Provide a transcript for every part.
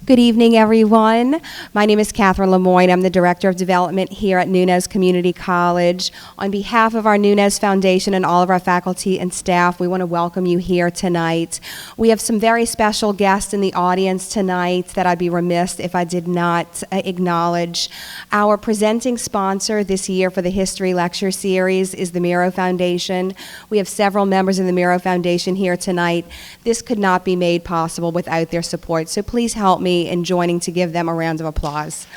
Good evening, everyone. My name is Catherine Lemoyne. I'm the Director of Development here at Nunez Community College. On behalf of our Nunez Foundation and all of our faculty and staff, we want to welcome you here tonight. We have some very special guests in the audience tonight that I'd be remiss if I did not acknowledge. Our presenting sponsor this year for the History Lecture Series is the Miro Foundation. We have several members of the Miro Foundation here tonight. This could not be made possible without their support, so please help me in joining to give them a round of applause.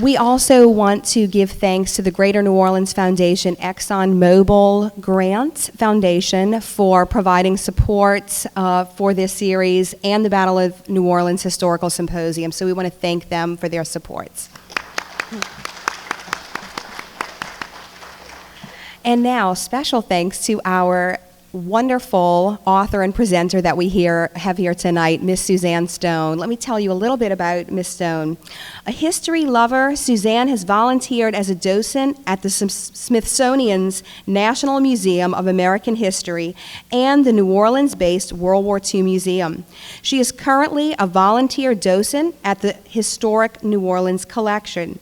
We also want to give thanks to the Greater New Orleans Foundation ExxonMobil Grant Foundation for providing support for this series and the Battle of New Orleans Historical Symposium. So we want to thank them for their support. And now, special thanks to our wonderful author and presenter that we have here tonight, Miss Suzanne Stone. Let me tell you a little bit about Miss Stone. A history lover, Suzanne has volunteered as a docent at the Smithsonian's National Museum of American History and the New Orleans-based World War II Museum. She is currently a volunteer docent at the Historic New Orleans Collection.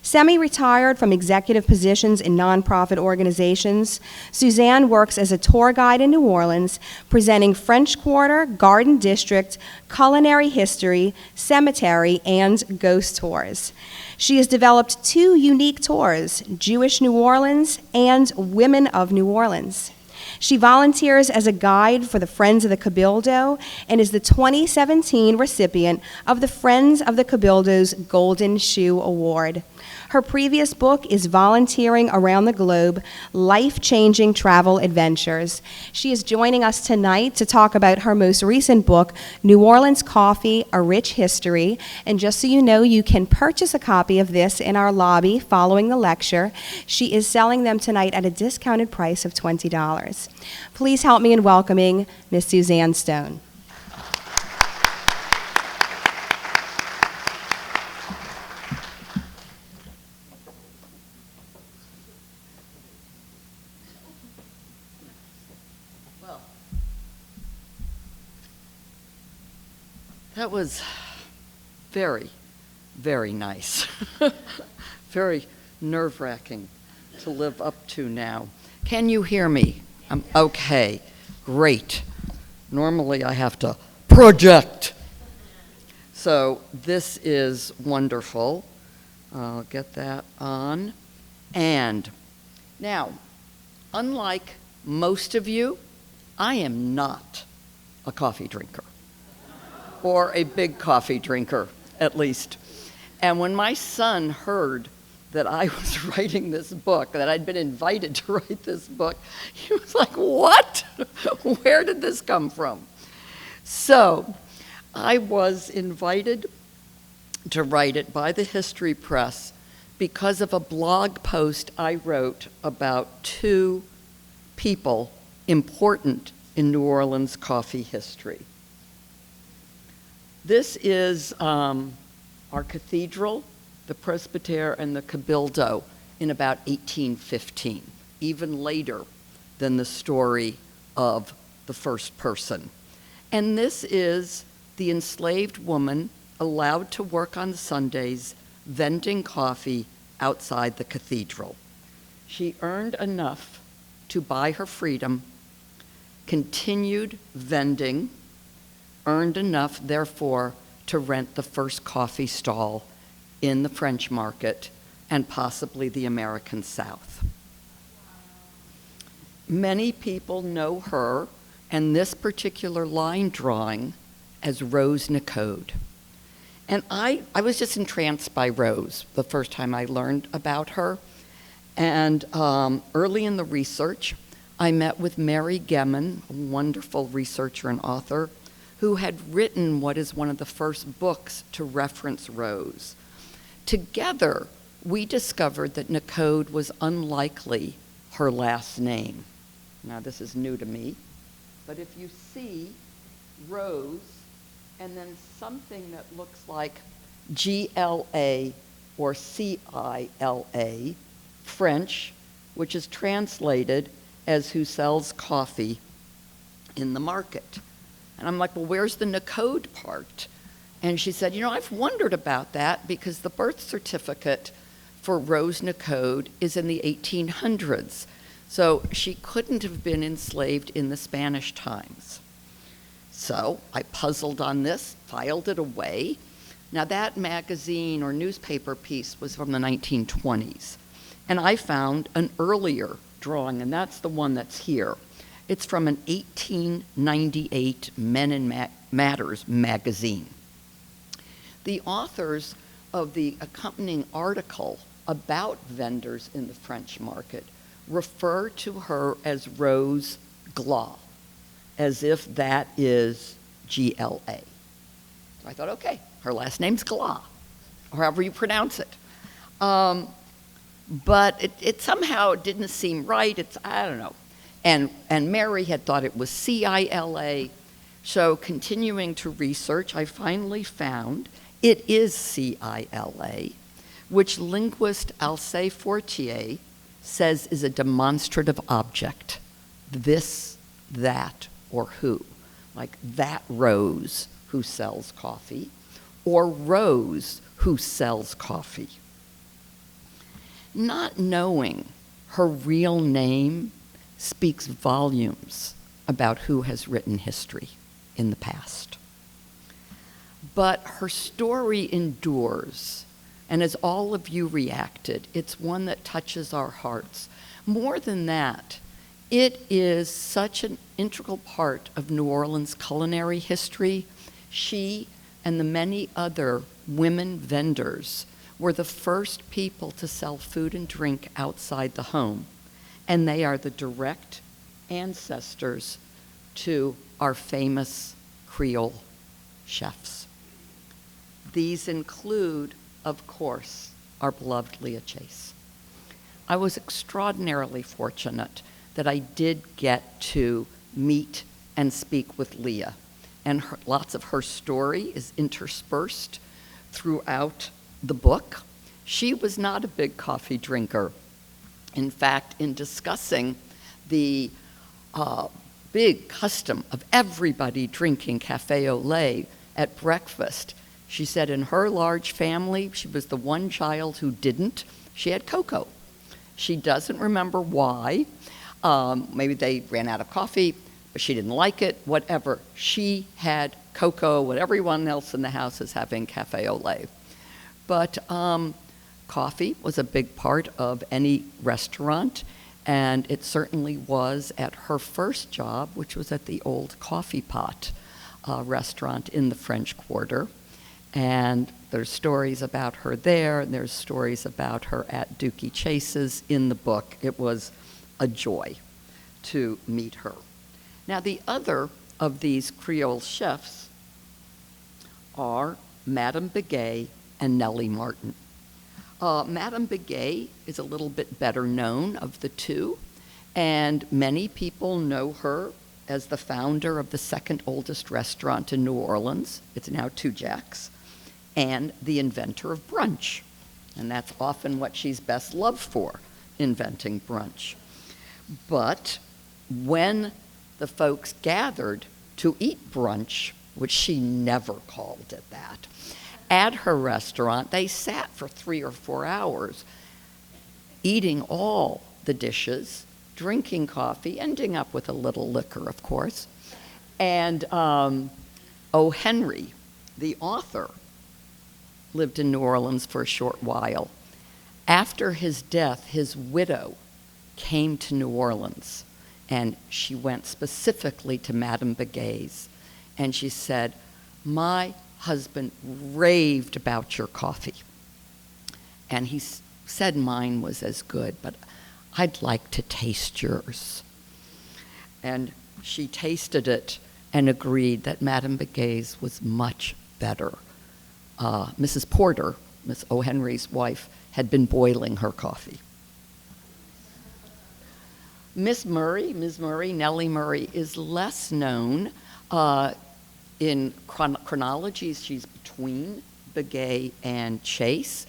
Semi-retired from executive positions in nonprofit organizations, Suzanne works as a tour guide in New Orleans, presenting French Quarter, Garden District, culinary history, cemetery, and ghost tours. She has developed 2 unique tours, Jewish New Orleans and Women of New Orleans. She volunteers as a guide for the Friends of the Cabildo and is the 2017 recipient of the Friends of the Cabildo's Golden Shoe Award. Her previous book is Volunteering Around the Globe, Life-Changing Travel Adventures. She is joining us tonight to talk about her most recent book, New Orleans Coffee, A Rich History. And just so you know, you can purchase a copy of this in our lobby following the lecture. She is selling them tonight at a discounted price of $20. Please help me in welcoming Miss Suzanne Stone. That was very, very nice. Very nerve-wracking to live up to now. Can you hear me? Okay, great. Normally I have to project. So this is wonderful. I'll get that on. And now, unlike most of you, I am not a coffee drinker. Or a big coffee drinker, at least. And when my son heard that I was writing this book, that I'd been invited to write this book, he was like, what? Where did this come from? So I was invited to write it by the History Press because of a blog post I wrote about 2 people important in New Orleans coffee history. This is our cathedral, the presbytere, and the cabildo in about 1815, even later than the story of the first person. And this is the enslaved woman allowed to work on Sundays vending coffee outside the cathedral. She earned enough to buy her freedom, continued vending, earned enough, therefore, to rent the first coffee stall in the French market and possibly the American South. Many people know her and this particular line drawing as Rose Nicode. And I was just entranced by Rose the first time I learned about her. And early in the research, I met with Mary Gemin, a wonderful researcher and author, who had written what is one of the first books to reference Rose. Together, we discovered that Nicode was unlikely her last name. Now, this is new to me, but if you see Rose and then something that looks like G-L-A or C-I-L-A, French, which is translated as who sells coffee in the market. And I'm like, well, where's the Nicode part? And she said, I've wondered about that because the birth certificate for Rose Nicode is in the 1800s. So she couldn't have been enslaved in the Spanish times. So I puzzled on this, filed it away. Now that magazine or newspaper piece was from the 1920s. And I found an earlier drawing, and that's the one that's here. It's from an 1898 Men in Matters magazine. The authors of the accompanying article about vendors in the French market refer to her as Rose Glas, as if that is G-L-A. So I thought, okay, her last name's Glas, or however you pronounce it. But it somehow didn't seem right. I don't know. And Mary had thought it was C-I-L-A. So continuing to research, I finally found it is C-I-L-A, which linguist Alcée Fortier says is a demonstrative object. This, that, or who. Like that Rose who sells coffee, or Rose who sells coffee. Not knowing her real name speaks volumes about who has written history in the past. But her story endures, and as all of you reacted, it's one that touches our hearts. More than that, it is such an integral part of New Orleans' culinary history. She and the many other women vendors were the first people to sell food and drink outside the home, and they are the direct ancestors to our famous Creole chefs. These include, of course, our beloved Leah Chase. I was extraordinarily fortunate that I did get to meet and speak with Leah, and lots of her story is interspersed throughout the book. She was not a big coffee drinker. In fact, in discussing the big custom of everybody drinking cafe au lait at breakfast, she said in her large family, she was the one child who didn't. She had cocoa. She doesn't remember why. Maybe they ran out of coffee, but she didn't like it, whatever. She had cocoa, what everyone else in the house is having cafe au lait. But coffee was a big part of any restaurant, and it certainly was at her first job, which was at the old Coffee Pot restaurant in the French Quarter. And there's stories about her there, and there's stories about her at Dookie Chase's in the book. It was a joy to meet her. Now, the other of these Creole chefs are Madame Begay and Nellie Martin. Madame Begay is a little bit better known of the two, and many people know her as the founder of the second oldest restaurant in New Orleans. It's now Two Jacks, and the inventor of brunch. And that's often what she's best loved for, inventing brunch. But when the folks gathered to eat brunch, which she never called it that, at her restaurant, they sat for 3 or 4 hours eating all the dishes, drinking coffee, ending up with a little liquor, of course. And O. Henry, the author, lived in New Orleans for a short while. After his death, his widow came to New Orleans, and she went specifically to Madame Begay's, and she said, "My husband raved about your coffee, and he said mine was as good, but I'd like to taste yours." And she tasted it and agreed that Madame Begay's was much better. Mrs. Porter, Miss O. Henry's wife, had been boiling her coffee. Ms. Murray, Nellie Murray, is less known. In chronology, she's between Begay and Chase.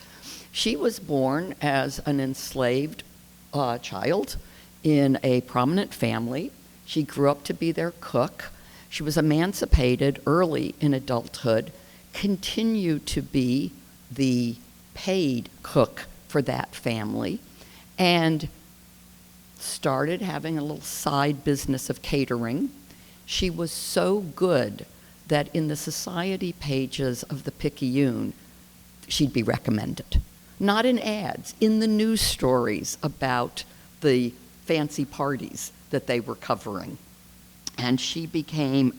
She was born as an enslaved child in a prominent family. She grew up to be their cook. She was emancipated early in adulthood, continued to be the paid cook for that family, and started having a little side business of catering. She was so good that in the society pages of the Picayune, she'd be recommended. Not in ads, in the news stories about the fancy parties that they were covering. And she became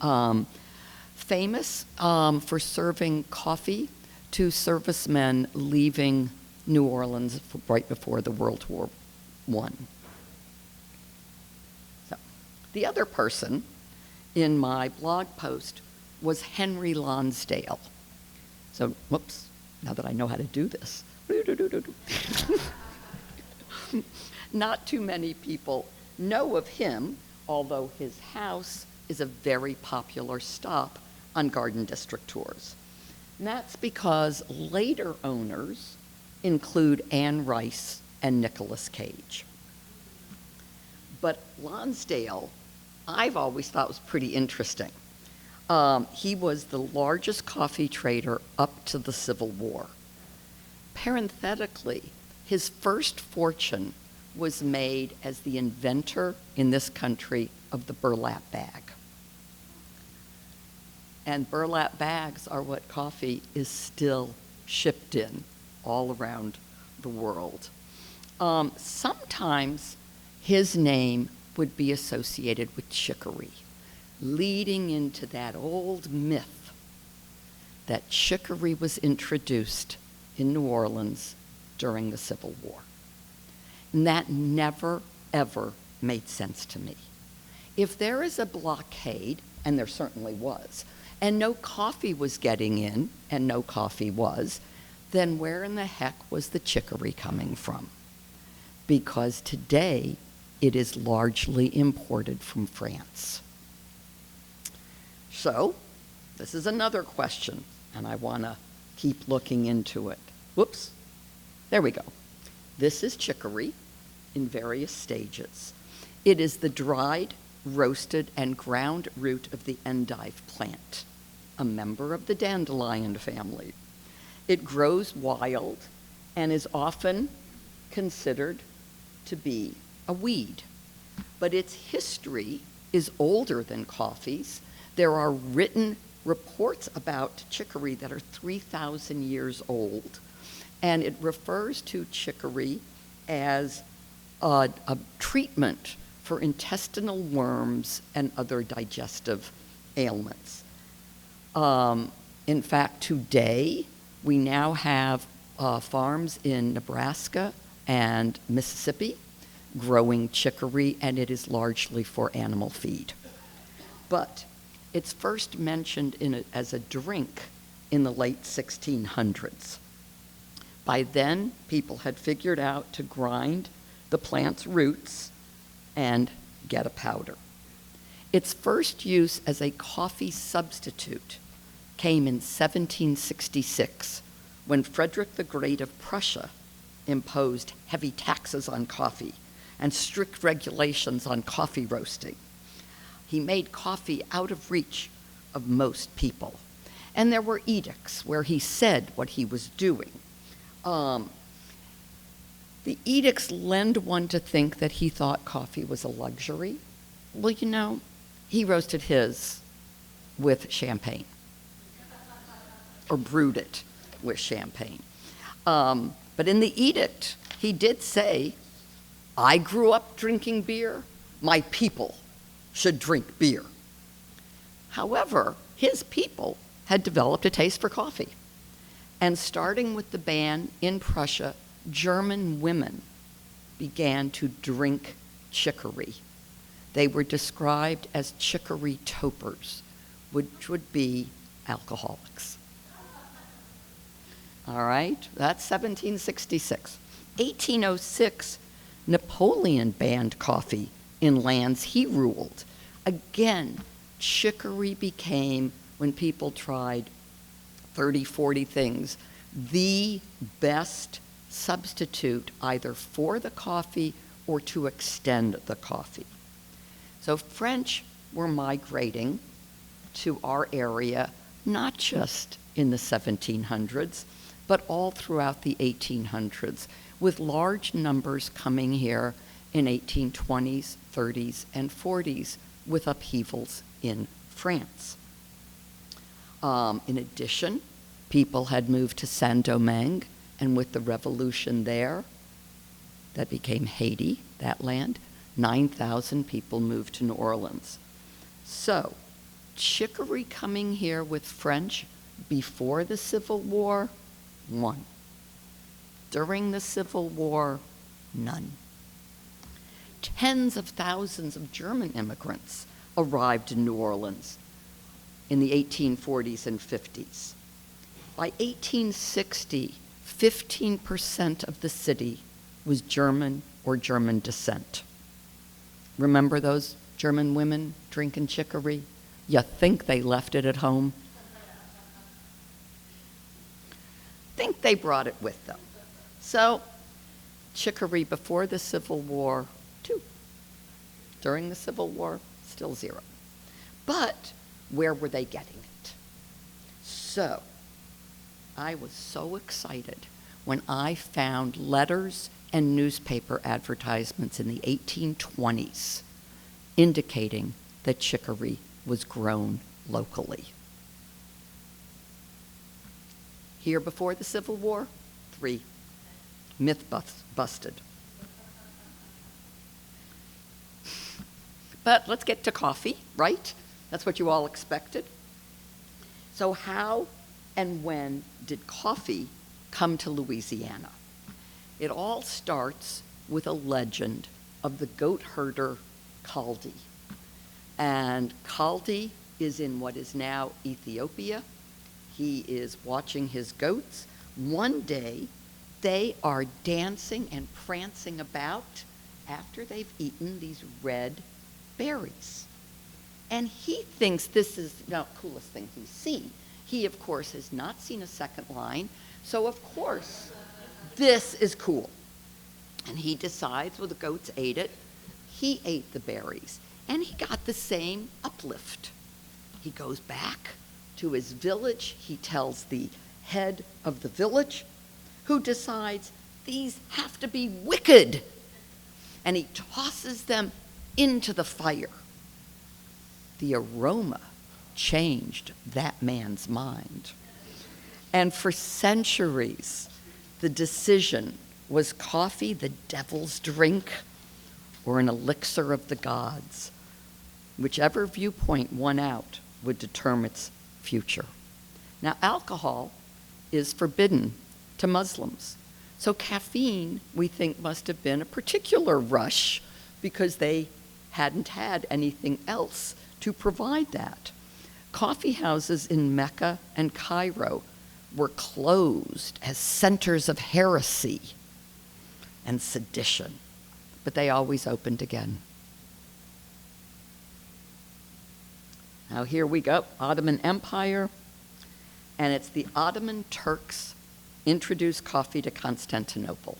famous for serving coffee to servicemen leaving New Orleans right before the World War I. So, the other person in my blog post was Henry Lonsdale. So, whoops, now that I know how to do this. Not too many people know of him, although his house is a very popular stop on Garden District tours. And that's because later owners include Anne Rice and Nicolas Cage. But Lonsdale, I've always thought was pretty interesting. He was the largest coffee trader up to the Civil War. Parenthetically, his first fortune was made as the inventor in this country of the burlap bag. And burlap bags are what coffee is still shipped in all around the world. Sometimes his name would be associated with chicory, leading into that old myth that chicory was introduced in New Orleans during the Civil War. And that never, ever made sense to me. If there is a blockade, and there certainly was, and no coffee was getting in, and no coffee was, then where in the heck was the chicory coming from? Because today, it is largely imported from France. So, this is another question, and I want to keep looking into it. Whoops, there we go. This is chicory in various stages. It is the dried, roasted, and ground root of the endive plant, a member of the dandelion family. It grows wild and is often considered to be a weed. But its history is older than coffee's. There are written reports about chicory that are 3,000 years old, and it refers to chicory as a treatment for intestinal worms and other digestive ailments. In fact, today, we now have farms in Nebraska and Mississippi growing chicory, and it is largely for animal feed. But it's first mentioned as a drink in the late 1600s. By then, people had figured out to grind the plant's roots and get a powder. Its first use as a coffee substitute came in 1766, when Frederick the Great of Prussia imposed heavy taxes on coffee and strict regulations on coffee roasting. He made coffee out of reach of most people. And there were edicts where he said what he was doing. The edicts lend one to think that he thought coffee was a luxury. Well, you know, he roasted his with champagne, or brewed it with champagne. But in the edict, he did say, I grew up drinking beer, my people should drink beer. However, his people had developed a taste for coffee. And starting with the ban in Prussia, German women began to drink chicory. They were described as chicory topers, which would be alcoholics. All right, that's 1766. 1806, Napoleon banned coffee in lands he ruled. Again, chicory became, when people tried 30, 40 things, the best substitute either for the coffee or to extend the coffee. So French were migrating to our area, not just in the 1700s, but all throughout the 1800s, with large numbers coming here in 1820s, 30s, and 40s, with upheavals in France. In addition, people had moved to Saint-Domingue, and with the revolution there, that became Haiti, that land, 9,000 people moved to New Orleans. So, chicory coming here with French before the Civil War, 1. During the Civil War, none. Tens of thousands of German immigrants arrived in New Orleans in the 1840s and 50s. By 1860, 15% of the city was German or German descent. Remember those German women drinking chicory? You think they left it at home? Think they brought it with them. So, chicory before the Civil War, 2. During the Civil War, still 0. But where were they getting it? So, I was so excited when I found letters and newspaper advertisements in the 1820s indicating that chicory was grown locally. Here before the Civil War, 3. Myth busted. But let's get to coffee, right? That's what you all expected. So how and when did coffee come to Louisiana? It all starts with a legend of the goat herder Kaldi. And Kaldi is in what is now Ethiopia. He is watching his goats. One day, they are dancing and prancing about after they've eaten these red berries. And he thinks this is the coolest thing he's seen. He, of course, has not seen a second line, so of course, this is cool. And he decides, well, the goats ate it. He ate the berries, and he got the same uplift. He goes back to his village. He tells the head of the village, who decides these have to be wicked, and he tosses them into the fire. The aroma changed that man's mind. And for centuries, the decision was coffee the devil's drink or an elixir of the gods. Whichever viewpoint won out would determine its future. Now, alcohol is forbidden to Muslims. So caffeine, we think, must have been a particular rush because they hadn't had anything else to provide that. Coffee houses in Mecca and Cairo were closed as centers of heresy and sedition, but they always opened again. Now here we go, Ottoman Empire, and it's the Ottoman Turks introduced coffee to Constantinople.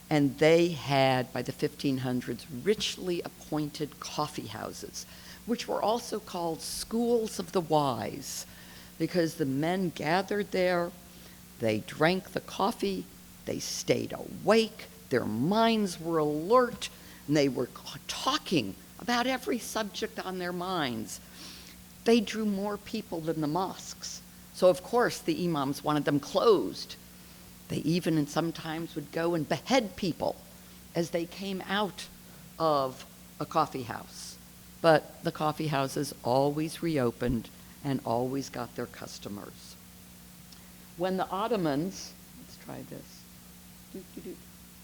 And they had, by the 1500s, richly appointed coffee houses, which were also called schools of the wise, because the men gathered there, they drank the coffee, they stayed awake, their minds were alert, and they were talking about every subject on their minds. They drew more people than the mosques. So of course the imams wanted them closed. They even and sometimes would go and behead people as they came out of a coffee house. But the coffee houses always reopened and always got their customers. When the Ottomans, let's try this,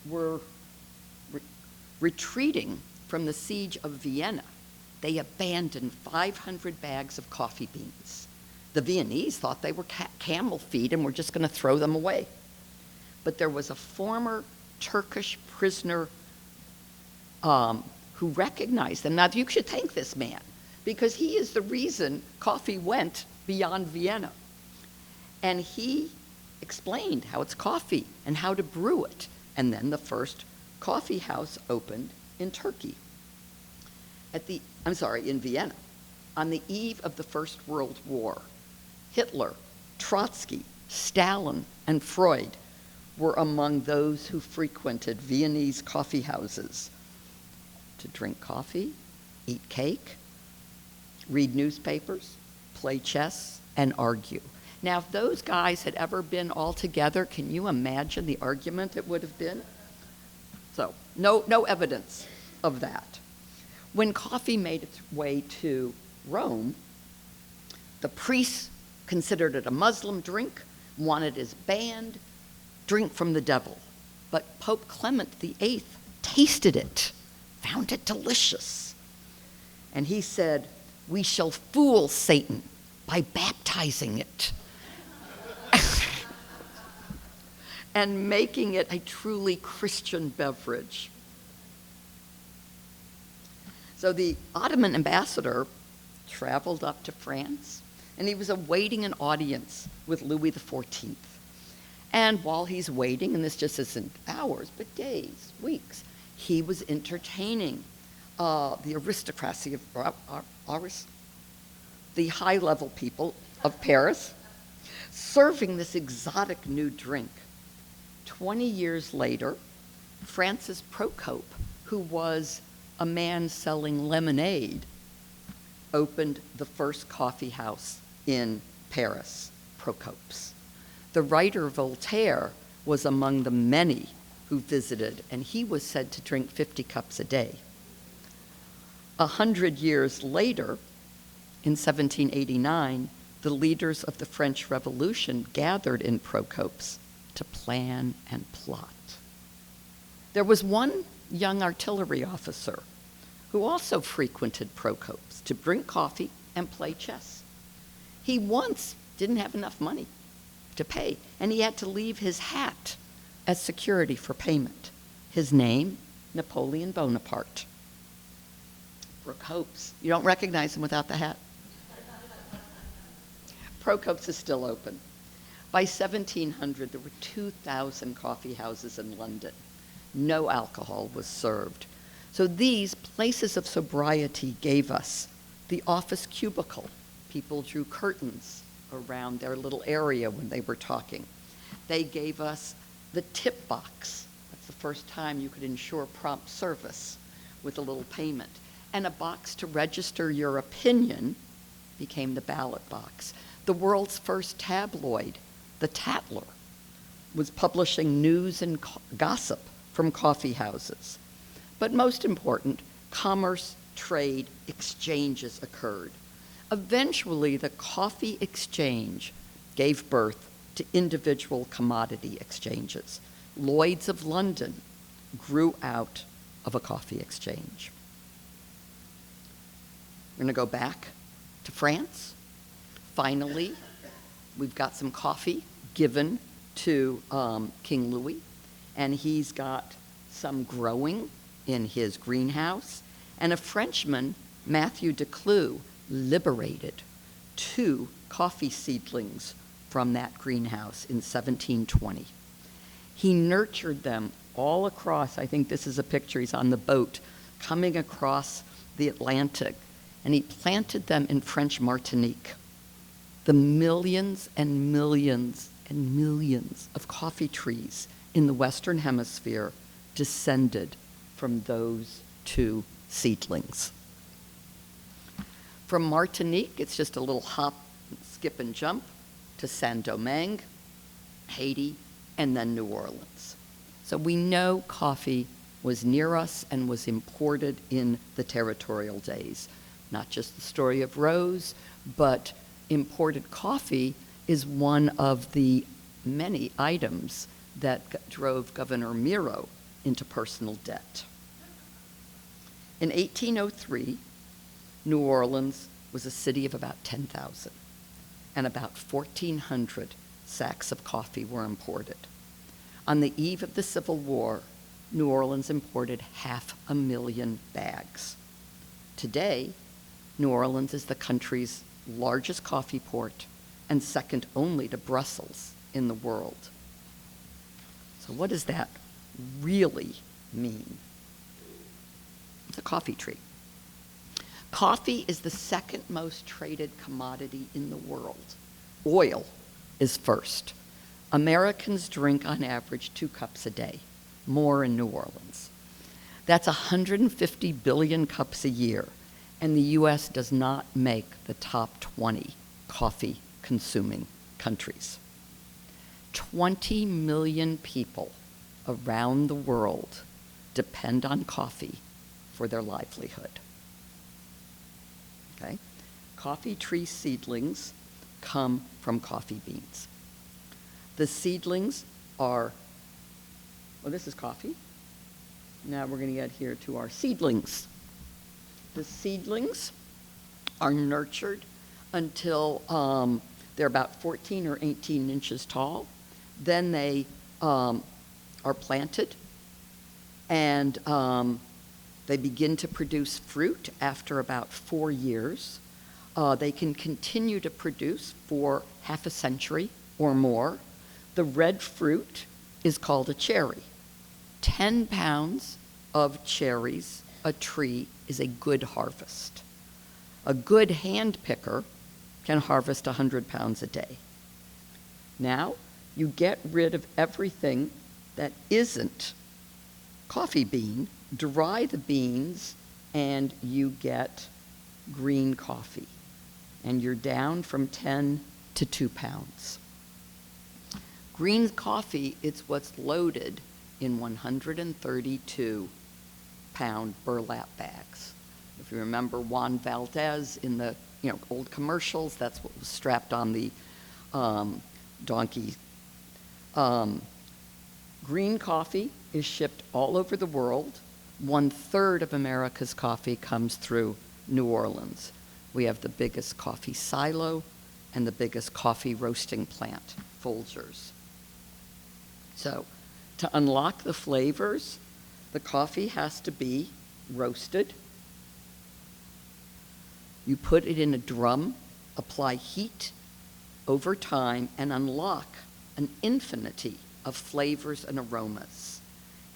were retreating from the siege of Vienna, they abandoned 500 bags of coffee beans. The Viennese thought they were camel feed and were just going to throw them away. But there was a former Turkish prisoner who recognized them. Now, you should thank this man, because he is the reason coffee went beyond Vienna. And he explained how it's coffee and how to brew it. And then the first coffee house opened in Turkey. in Vienna, on the eve of the First World War, Hitler, Trotsky, Stalin, and Freud were among those who frequented Viennese coffee houses to drink coffee, eat cake, read newspapers, play chess, and argue. Now, if those guys had ever been all together, can you imagine the argument it would have been? So, no evidence of that. When coffee made its way to Rome, the priests considered it a Muslim drink, wanted it banned, drink from the devil. But Pope Clement VIII tasted it, found it delicious. And he said, "We shall fool Satan by baptizing it and making it a truly Christian beverage." So the Ottoman ambassador traveled up to France, and he was awaiting an audience with Louis XIV. And while he's waiting, and this just isn't hours, but days, weeks, he was entertaining the aristocracy of the high-level people of Paris, serving this exotic new drink. 20 years later, Francis Procope, who was a man selling lemonade, opened the first coffee house in Paris, Procope's. The writer Voltaire was among the many who visited, and he was said to drink 50 cups a day. 100 years later, in 1789, the leaders of the French Revolution gathered in Procope's to plan and plot. There was one young artillery officer who also frequented Procope's to drink coffee and play chess. He once didn't have enough money to pay, and he had to leave his hat as security for payment. His name, Napoleon Bonaparte. Procope's, you don't recognize him without the hat. Procope's is still open. By 1700, there were 2,000 coffee houses in London. No alcohol was served. So these places of sobriety gave us the office cubicle. People drew curtains around their little area when they were talking. They gave us the tip box. That's the first time you could ensure prompt service with a little payment. And a box to register your opinion became the ballot box. The world's first tabloid, The Tatler, was publishing news and gossip from coffee houses. But most important, commerce, trade, exchanges occurred. Eventually, the coffee exchange gave birth to individual commodity exchanges. Lloyd's of London grew out of a coffee exchange. We're going to go back to France. Finally, we've got some coffee given to King Louis, and he's got some growing in his greenhouse. And a Frenchman, Matthew Declue, liberated 2 coffee seedlings from that greenhouse in 1720. He nurtured them all across. I think this is a picture. He's on the boat coming across the Atlantic, and he planted them in French Martinique. The millions and millions and millions of coffee trees in the Western Hemisphere descended from those 2 seedlings. From Martinique, it's just a little hop, skip, and jump to Saint-Domingue, Haiti, and then New Orleans. So we know coffee was near us and was imported in the territorial days. Not just the story of Rose, but imported coffee is one of the many items that drove Governor Miro into personal debt. In 1803, New Orleans was a city of about 10,000, and about 1,400 sacks of coffee were imported. On the eve of the Civil War, New Orleans imported 500,000 bags. Today, New Orleans is the country's largest coffee port and second only to Brussels in the world. So what does that really mean? It's a coffee tree. Coffee is the second most traded commodity in the world. Oil is first. Americans drink on average 2 cups a day, more in New Orleans. That's 150 billion cups a year, and the U.S. does not make the top 20 coffee consuming countries. 20 million people around the world depend on coffee for their livelihood. Okay? Coffee tree seedlings come from coffee beans. The seedlings are, well, this is coffee. Now we're going to get here to our seedlings. The seedlings are nurtured until they're about 14 or 18 inches tall. Then they are planted, and they begin to produce fruit after about 4 years. They can continue to produce for half a century or more. The red fruit is called a cherry. 10 pounds of cherries a tree is a good harvest. A good hand picker can harvest 100 pounds a day. Now, you get rid of everything that isn't coffee bean, dry the beans, and you get green coffee. And you're down from 10 to 2 pounds. Green coffee is what's loaded in 132-pound burlap bags. If you remember Juan Valdez in the old commercials, that's what was strapped on the donkey. Green coffee is shipped all over the world. 1/3 of America's coffee comes through New Orleans. We have the biggest coffee silo and the biggest coffee roasting plant, Folgers. So, to unlock the flavors, the coffee has to be roasted. You put it in a drum, apply heat over time, and unlock an infinity of flavors and aromas.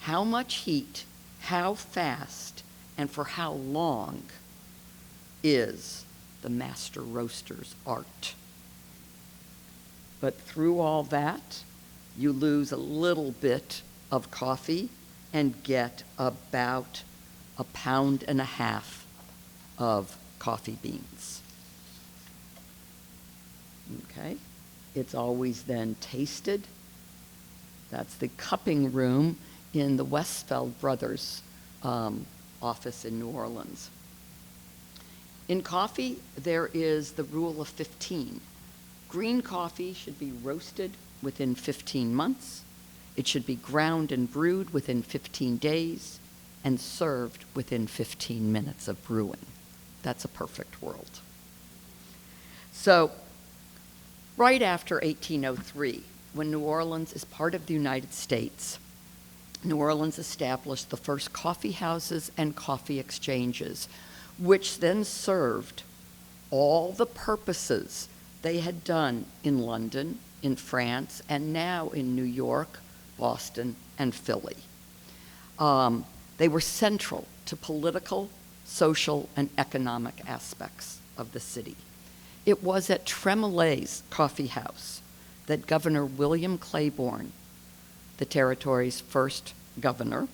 How much heat, how fast, and for how long is the master roaster's art. But through all that, you lose a little bit of coffee and get about 1.5 pounds of coffee beans. Okay? It's always then tasted. That's the cupping room in the Westfeld Brothers office in New Orleans. In coffee, there is the rule of 15. Green coffee should be roasted within 15 months. It should be ground and brewed within 15 days and served within 15 minutes of brewing. That's a perfect world. So, right after 1803, when New Orleans is part of the United States, New Orleans established the first coffee houses and coffee exchanges, which then served all the purposes they had done in London, in France, and now in New York, Boston, and Philly. They were central to political, social, and economic aspects of the city. It was at Tremolai's Coffee House that Governor William Claiborne, the territory's first governor,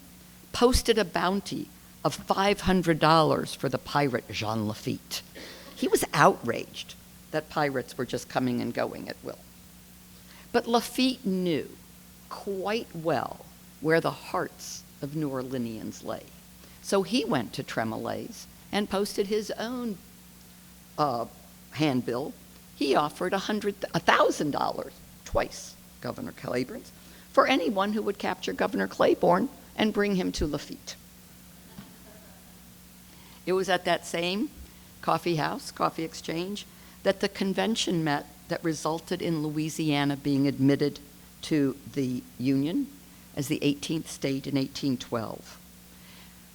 posted a bounty of $500 for the pirate Jean Lafitte. He was outraged that pirates were just coming and going at will. But Lafitte knew quite well where the hearts of New Orleanians lay. So he went to Tremolai's and posted his own handbill. He offered $1,000, twice Governor Claiborne's, for anyone who would capture Governor Claiborne and bring him to Lafitte. It was at that same coffee house, coffee exchange, that the convention met that resulted in Louisiana being admitted to the Union as the 18th state in 1812.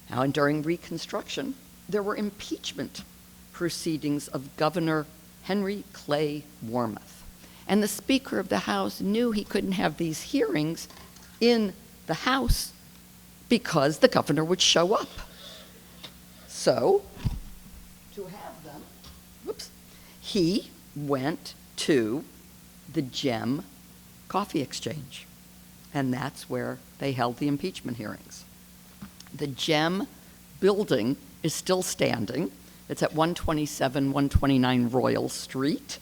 Now, and during Reconstruction, there were impeachment proceedings of Governor Henry Clay Warmoth. And the Speaker of the House knew he couldn't have these hearings in the House because the governor would show up. So to have them, he went to the Gem Coffee Exchange, and that's where they held the impeachment hearings. The Gem building is still standing. It's at 127, 129 Royal Street.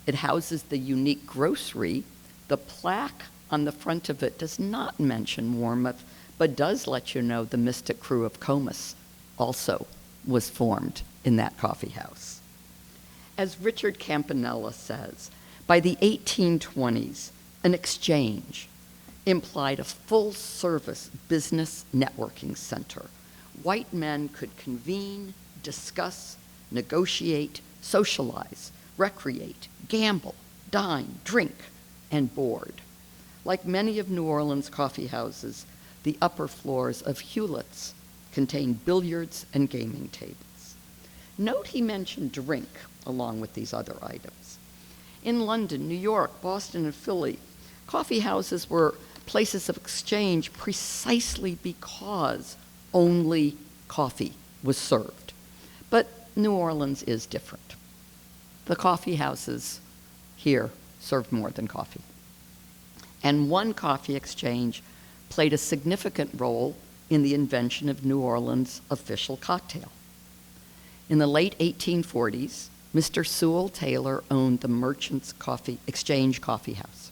It houses the unique grocery. The plaque on the front of it does not mention Warmouth, but does let you know the Mystic Crew of Comus also was formed in that coffee house. As Richard Campanella says, by the 1820s, an exchange implied a full-service business networking center. White men could convene, discuss, negotiate, socialize, recreate, gamble, dine, drink, and board. Like many of New Orleans coffee houses, the upper floors of Hewlett's contained billiards and gaming tables. Note he mentioned drink along with these other items. In London, New York, Boston, and Philly, coffee houses were places of exchange precisely because only coffee was served. But New Orleans is different. The coffee houses here served more than coffee. And one coffee exchange played a significant role in the invention of New Orleans' official cocktail. In the late 1840s, Mr. Sewell Taylor owned the Merchants Exchange Coffee House.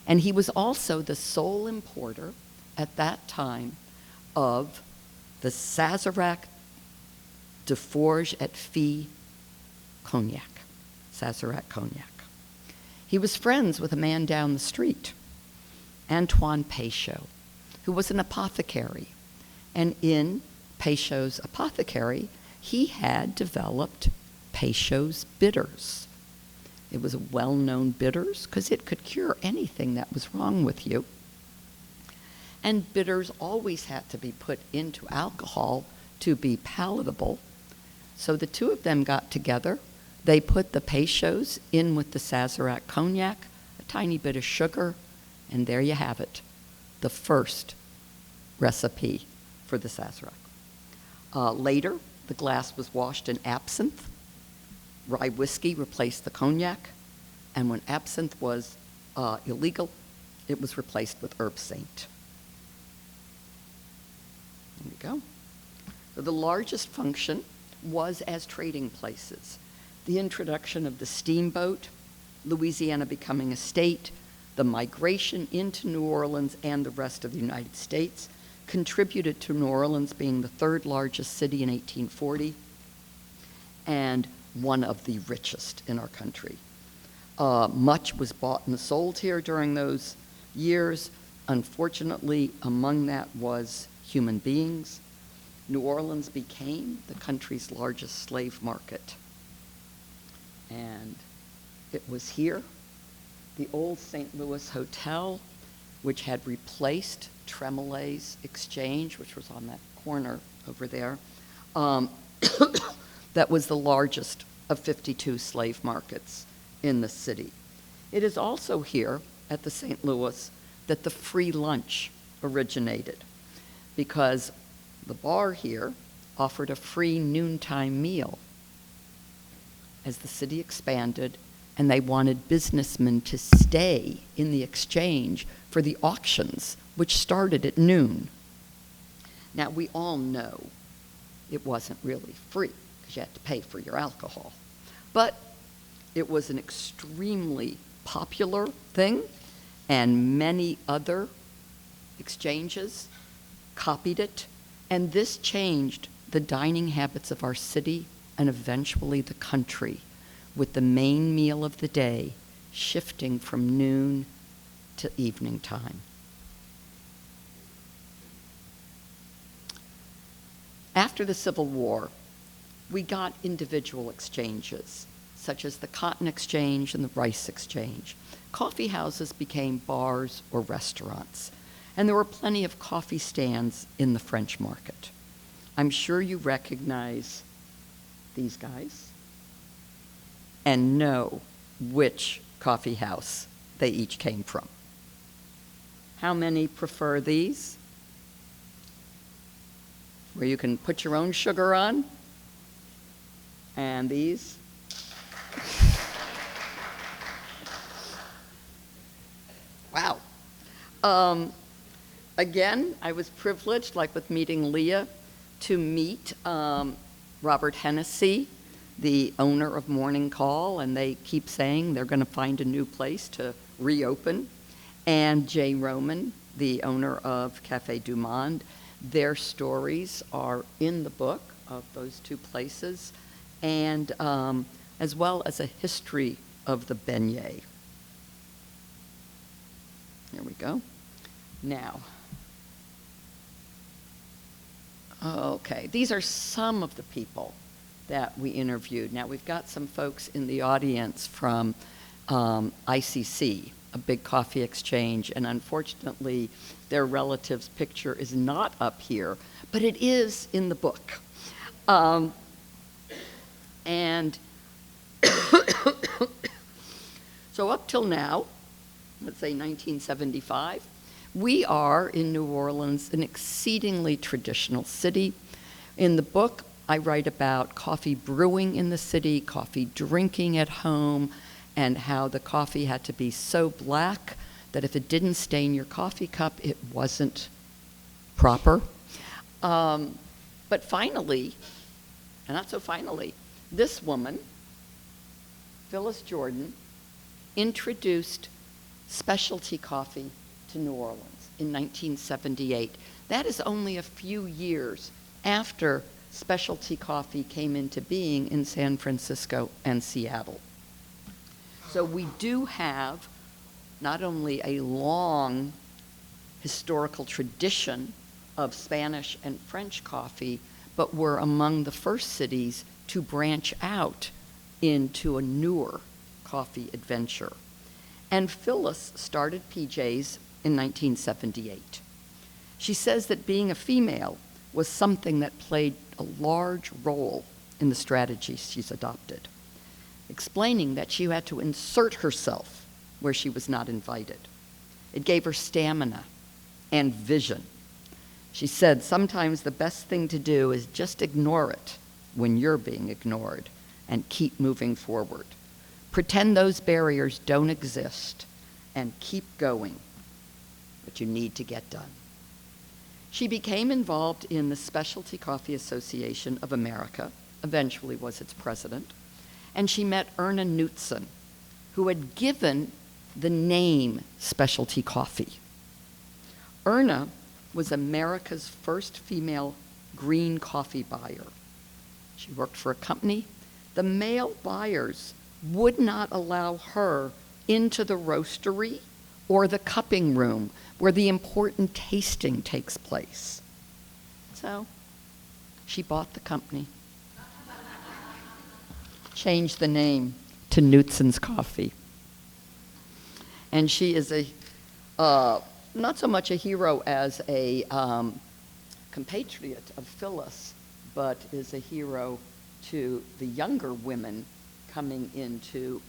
And he was also the sole importer at that time of the Sazerac de Forge et Fille cognac, Sazerac cognac. He was friends with a man down the street, Antoine Peychaud, who was an apothecary. And in Peychaud's apothecary, he had developed Peychaud's bitters. It was a well-known bitters because it could cure anything that was wrong with you. And bitters always had to be put into alcohol to be palatable. So the two of them got together. They put the Peychaud's in with the Sazerac cognac, a tiny bit of sugar, and there you have it, the first recipe for the Sazerac. Later, the glass was washed in absinthe. Rye whiskey replaced the cognac, and when absinthe was illegal, it was replaced with herb saint. There we go. So the largest function was as trading places. The introduction of the steamboat, Louisiana becoming a state, the migration into New Orleans and the rest of the United States contributed to New Orleans being the third largest city in 1840 and one of the richest in our country. Much was bought and sold here during those years. Unfortunately, among that was human beings. New Orleans became the country's largest slave market. And it was here, the old St. Louis Hotel, which had replaced Tremollet's Exchange, which was on that corner over there, that was the largest of 52 slave markets in the city. It is also here at the St. Louis that the free lunch originated, because the bar here offered a free noontime meal. As the city expanded and they wanted businessmen to stay in the exchange for the auctions, which started at noon. Now, we all know it wasn't really free because you had to pay for your alcohol. But it was an extremely popular thing, and many other exchanges copied it, and this changed the dining habits of our city and eventually the country, with the main meal of the day shifting from noon to evening time. After the Civil War, we got individual exchanges, such as the Cotton Exchange and the Rice Exchange. Coffee houses became bars or restaurants, and there were plenty of coffee stands in the French market. I'm sure you recognize these guys and know which coffee house they each came from. How many prefer these? Where you can put your own sugar on? And these. Wow. Again, I was privileged, like with meeting Leah, to meet Robert Hennessy, the owner of Morning Call, and they keep saying they're going to find a new place to reopen, and Jay Roman, the owner of Café du Monde. Their stories are in the book of those two places, and as well as a history of the beignet. Here we go. Now, okay, these are some of the people that we interviewed. Now, we've got some folks in the audience from ICC, a big coffee exchange, and unfortunately, their relative's picture is not up here, but it is in the book. And so up till now, let's say 1975, we are in New Orleans, an exceedingly traditional city. In the book, I write about coffee brewing in the city, coffee drinking at home, and how the coffee had to be so black that if it didn't stain your coffee cup, it wasn't proper. But finally, and not so finally, this woman, Phyllis Jordan, introduced specialty coffee to New Orleans in 1978. That is only a few years after specialty coffee came into being in San Francisco and Seattle. So we do have not only a long historical tradition of Spanish and French coffee, but we're among the first cities to branch out into a newer coffee adventure. And Phyllis started PJ's in 1978. She says that being a female was something that played a large role in the strategies she's adopted, explaining that she had to insert herself where she was not invited. It gave her stamina and vision. She said sometimes the best thing to do is just ignore it when you're being ignored and keep moving forward. Pretend those barriers don't exist and keep going, but you need to get done. She became involved in the Specialty Coffee Association of America, eventually was its president, and she met Erna Knutson, who had given the name specialty coffee. Erna was America's first female green coffee buyer. She worked for a company. The male buyers would not allow her into the roastery or the cupping room where the important tasting takes place. So she bought the company, changed the name to Knutson's Coffee. And she is not so much a hero as a compatriot of Phyllis, but is a hero to the younger women coming into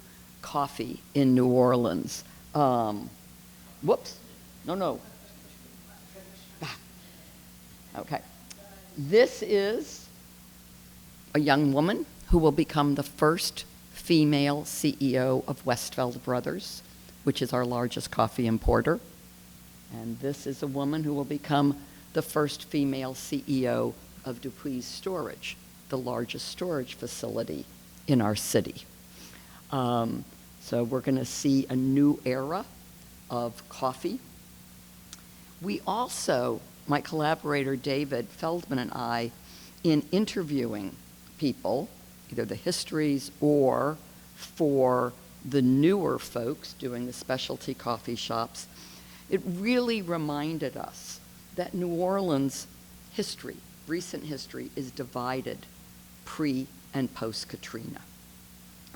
coffee in New Orleans. Whoops. No. Okay. This is a young woman who will become the first female CEO of Westfeld Brothers, which is our largest coffee importer. And this is a woman who will become the first female CEO of Dupuis Storage, the largest storage facility in our city. So we're going to see a new era of coffee. We also, my collaborator David Feldman and I, in interviewing people, either the histories or for the newer folks doing the specialty coffee shops, it really reminded us that New Orleans history, recent history, is divided pre and post-Katrina.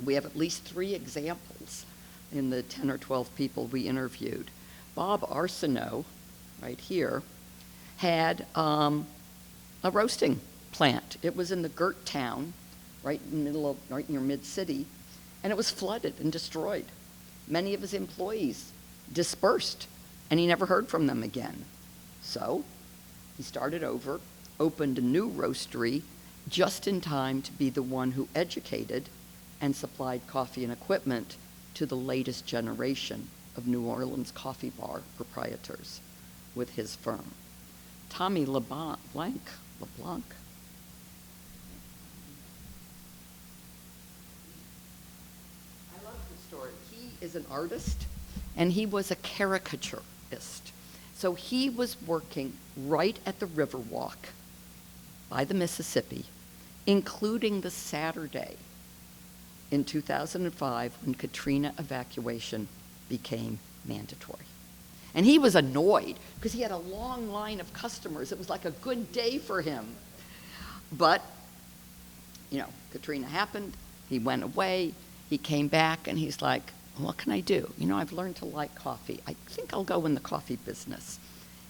We have at least 3 examples in the 10 or 12 people we interviewed. Bob Arceneaux, right here, had a roasting plant. It was in the Girt town, right in your mid-city, and it was flooded and destroyed. Many of his employees dispersed, and he never heard from them again. So he started over, opened a new roastery, just in time to be the one who educated and supplied coffee and equipment to the latest generation of New Orleans coffee bar proprietors with his firm. Tommy LeBlanc. I love the story. He is an artist, and he was a caricaturist. So he was working right at the Riverwalk by the Mississippi, including the Saturday in 2005 when Katrina evacuation became mandatory. And he was annoyed because he had a long line of customers. It was like a good day for him. But, Katrina happened. He went away. He came back, and he's like, what can I do? I've learned to like coffee. I think I'll go in the coffee business.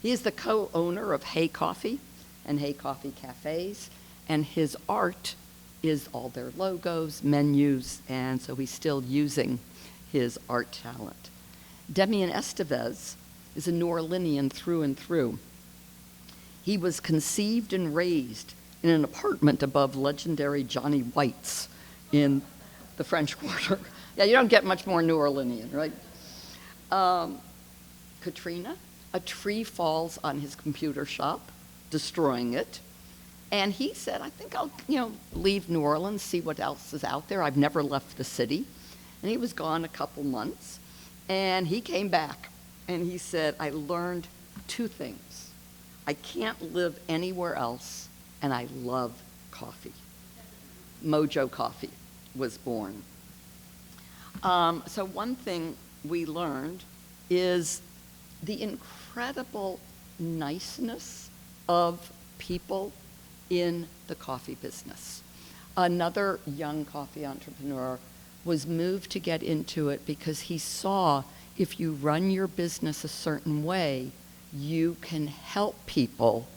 He is the co-owner of Hay Coffee and Hay Coffee Cafes, and his art is all their logos, menus, and so he's still using his art talent. Demian Estevez is a New Orleanian through and through. He was conceived and raised in an apartment above legendary Johnny White's in the French Quarter. Yeah, you don't get much more New Orleanian, right? Katrina, a tree falls on his computer shop, destroying it. And he said, I think I'll, leave New Orleans, see what else is out there. I've never left the city. And he was gone a couple months. And he came back, and he said, I learned two things. I can't live anywhere else, and I love coffee. Mojo Coffee was born. So one thing we learned is the incredible niceness of people in the coffee business. Another young coffee entrepreneur was moved to get into it because he saw if you run your business a certain way, you can help people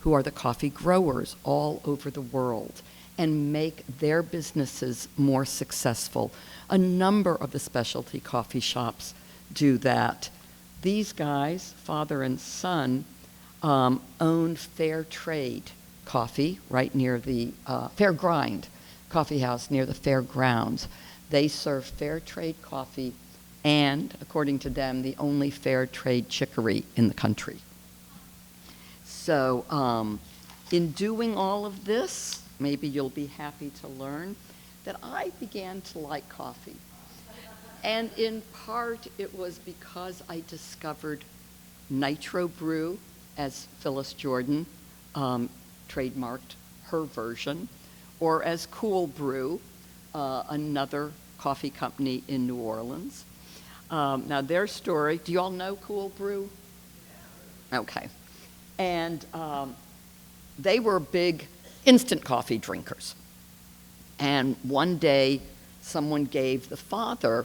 who are the coffee growers all over the world and make their businesses more successful. A number of the specialty coffee shops do that. These guys, father and son, own Fair Trade Coffee right near the Fair Grind Coffee House near the fairgrounds. They serve fair trade coffee and, according to them, the only fair trade chicory in the country. So in doing all of this, maybe you'll be happy to learn that I began to like coffee. And in part, it was because I discovered Nitro Brew, as Phyllis Jordan trademarked her version, or as Cool Brew, another coffee company in New Orleans. Now their story, do you all know Cool Brew? Okay. And they were big instant coffee drinkers. And one day, someone gave the father,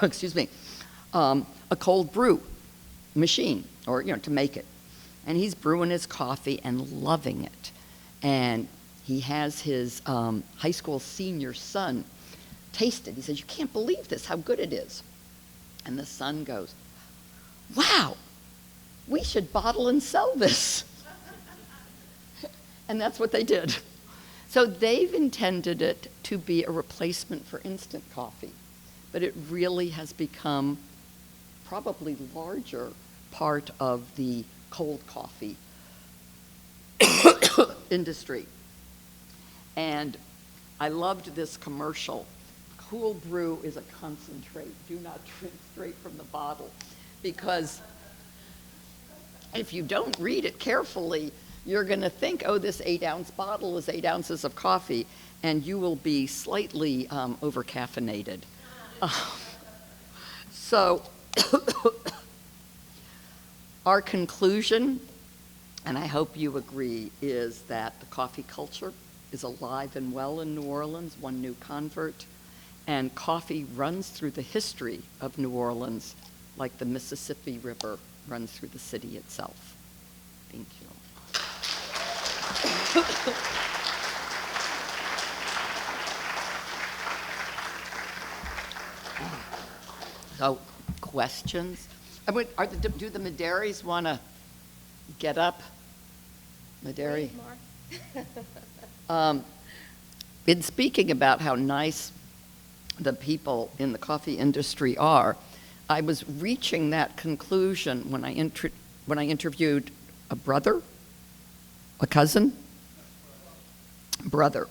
excuse me, a cold brew machine, or, to make it. And he's brewing his coffee and loving it. And he has his high school senior son taste it. He says, you can't believe this, how good it is. And the son goes, wow, we should bottle and sell this. And that's what they did. So they've intended it to be a replacement for instant coffee, but it really has become probably larger part of the cold coffee industry. And I loved this commercial. Cool Brew is a concentrate. Do not drink straight from the bottle, because if you don't read it carefully, you're going to think, oh, this 8-ounce bottle is 8 ounces of coffee, and you will be slightly over-caffeinated. So our conclusion, and I hope you agree, is that the coffee culture is alive and well in New Orleans, one new convert, and coffee runs through the history of New Orleans like the Mississippi River runs through the city itself. Thank you. So, questions? Do the Madaris want to get up? Madari? In speaking about how nice the people in the coffee industry are, I was reaching that conclusion when I interviewed a brother, a cousin, brother.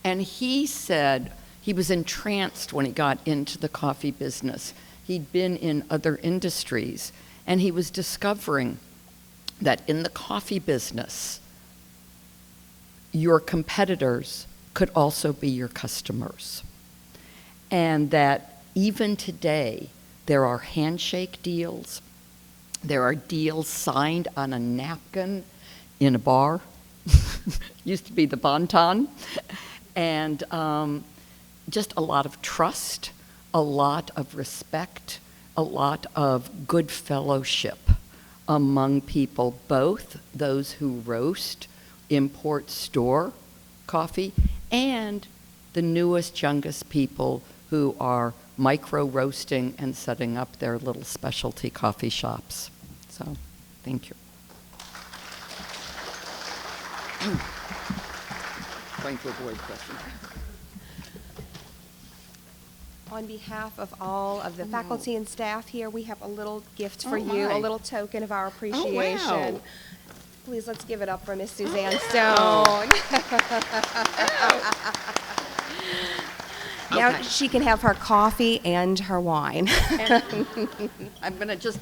And he said he was entranced when he got into the coffee business. He'd been in other industries, and he was discovering that in the coffee business, your competitors could also be your customers. And that even today, there are handshake deals. There are deals signed on a napkin in a bar. Used to be the Bon-Ton. And just a lot of trust, a lot of respect, a lot of good fellowship among people, both those who roast, import, store coffee, and the newest, youngest people who are micro-roasting and setting up their little specialty coffee shops. So, thank you. Trying to avoid questions. On behalf of all of the faculty and staff here, we have a little gift for you, my. a little token of our appreciation. Oh, wow. Please, let's give it up for Miss Suzanne Stone. Now Okay. she can have her coffee and her wine. I'm going to just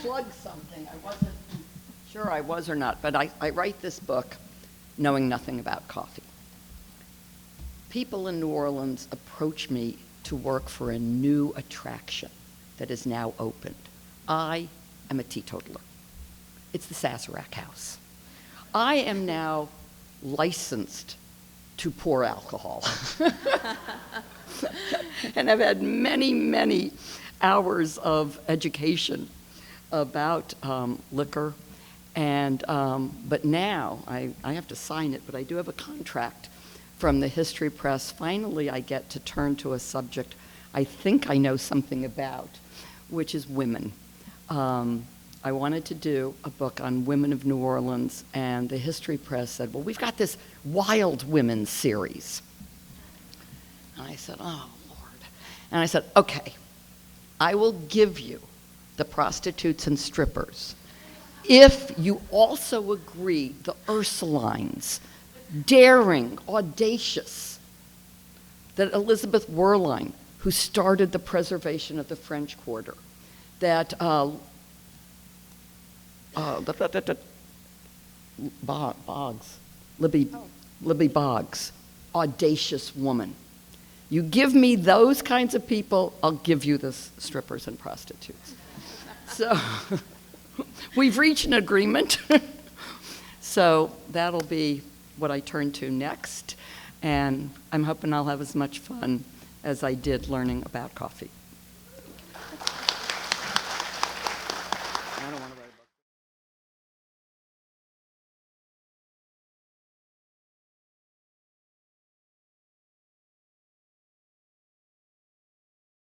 plug something. I wasn't sure I was or not, but I write this book knowing nothing about coffee. People in New Orleans approach me to work for a new attraction that is now opened. I am a teetotaler. It's the Sazerac House. I am now licensed to pour alcohol. And I've had many, many hours of education about liquor. And, but now, I have to sign it, but I do have a contract from the History Press. Finally, I get to turn to a subject I think I know something about, which is women. I wanted to do a book on women of New Orleans, and the History Press said, well, we've got this Wild Women series. And I said, oh, Lord. And I said, okay, I will give you the prostitutes and strippers if you also agree the Ursulines, daring, audacious, that Elizabeth Werlein, who started the preservation of the French Quarter, that Libby Boggs, audacious woman. You give me those kinds of people, I'll give you the strippers and prostitutes. So we've reached an agreement. So that'll be what I turn to next. And I'm hoping I'll have as much fun as I did learning about coffee.